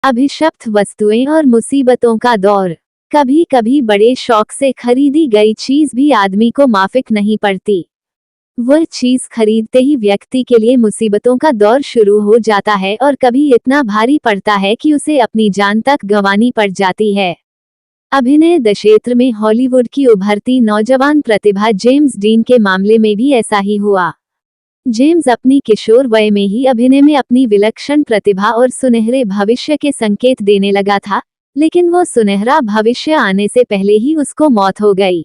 अभिशप्त वस्तुएं और मुसीबतों का दौर। कभी कभी बड़े शौक से खरीदी गई चीज भी आदमी को माफिक नहीं पड़ती। वह चीज खरीदते ही व्यक्ति के लिए मुसीबतों का दौर शुरू हो जाता है और कभी इतना भारी पड़ता है कि उसे अपनी जान तक गंवानी पड़ जाती है। अभिनय क्षेत्र में हॉलीवुड की उभरती नौजवान प्रतिभा जेम्स डीन के मामले में भी ऐसा ही हुआ। जेम्स अपनी किशोर वय में ही अभिनय में अपनी विलक्षण प्रतिभा और सुनहरे भविष्य के संकेत देने लगा था, लेकिन वो सुनहरा भविष्य आने से पहले ही उसको मौत हो गई।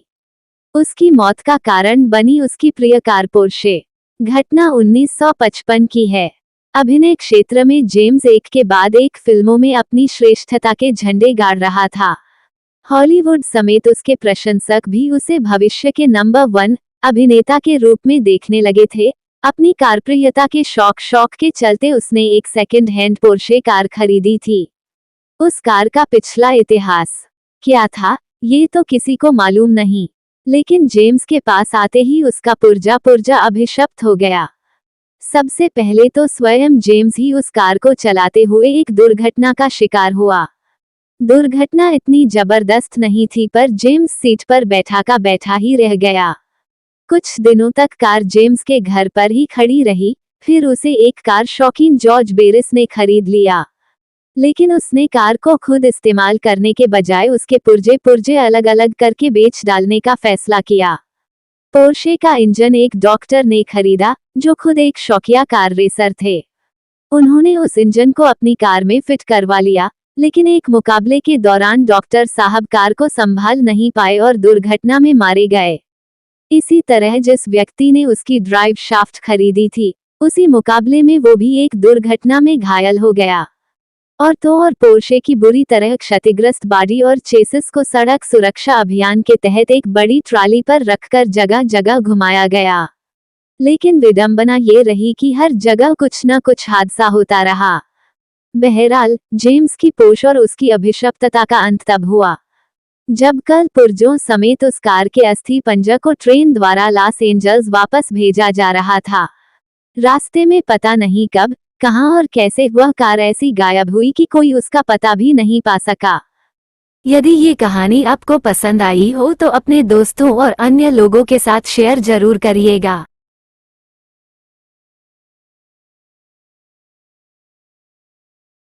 उसकी मौत का कारण बनी उसकी प्रिय कार पोर्शे। घटना 1955 की है। अभिनय क्षेत्र में जेम्स एक के बाद एक फिल्मों में अपनी श्रेष्ठता के झंडे गाड़ रहा था। हॉलीवुड समेत उसके प्रशंसक भी उसे भविष्य के नंबर 1 अभिनेता के रूप में देखने लगे थे। अपनी कारप्रियता के शौक के चलते उसने एक सेकंड हैंड पोर्शे कार खरीदी थी। उस कार का पिछला इतिहास क्या था, ये तो किसी को मालूम नहीं, लेकिन जेम्स के पास आते ही उसका पुर्जा अभिशप्त हो गया। सबसे पहले तो स्वयं जेम्स ही उस कार को चलाते हुए एक दुर्घटना का शिकार हुआ। दुर्घटना इतनी जबरदस्त नहीं थी, पर जेम्स सीट पर बैठा का बैठा ही रह गया। कुछ दिनों तक कार जेम्स के घर पर ही खड़ी रही, फिर उसे एक कार शौकीन जॉर्ज बेरिस ने खरीद लिया। लेकिन उसने कार को खुद इस्तेमाल करने के बजाय उसके पुर्जे अलग अलग करके बेच डालने का फैसला किया। पोर्शे का इंजन एक डॉक्टर ने खरीदा, जो खुद एक शौकिया कार रेसर थे। उन्होंने उस इंजन को अपनी कार में फिट करवा लिया, लेकिन एक मुकाबले के दौरान डॉक्टर साहब कार को संभाल नहीं पाए और दुर्घटना में मारे गए। इसी तरह जिस व्यक्ति ने उसकी ड्राइव शाफ्ट खरीदी थी, उसी मुकाबले में वो भी एक दुर्घटना में घायल हो गया। और पोर्शे की बुरी तरह क्षतिग्रस्त बॉडी और चेसिस को सड़क सुरक्षा अभियान के तहत एक बड़ी ट्राली पर रखकर जगह जगह घुमाया गया। लेकिन विडंबना ये रही कि हर जगह कुछ न कुछ हादसा होता रहा। बहरहाल जेम्स की पोश और उसकी अभिशप्तता का अंत तब हुआ जब कल पुर्जों समेत उस कार के अस्थि पंजर को ट्रेन द्वारा लॉस एंजल्स वापस भेजा जा रहा था। रास्ते में पता नहीं कब, कहां और कैसे वह कार ऐसी गायब हुई कि कोई उसका पता भी नहीं पा सका। यदि ये कहानी आपको पसंद आई हो तो अपने दोस्तों और अन्य लोगों के साथ शेयर जरूर करिएगा।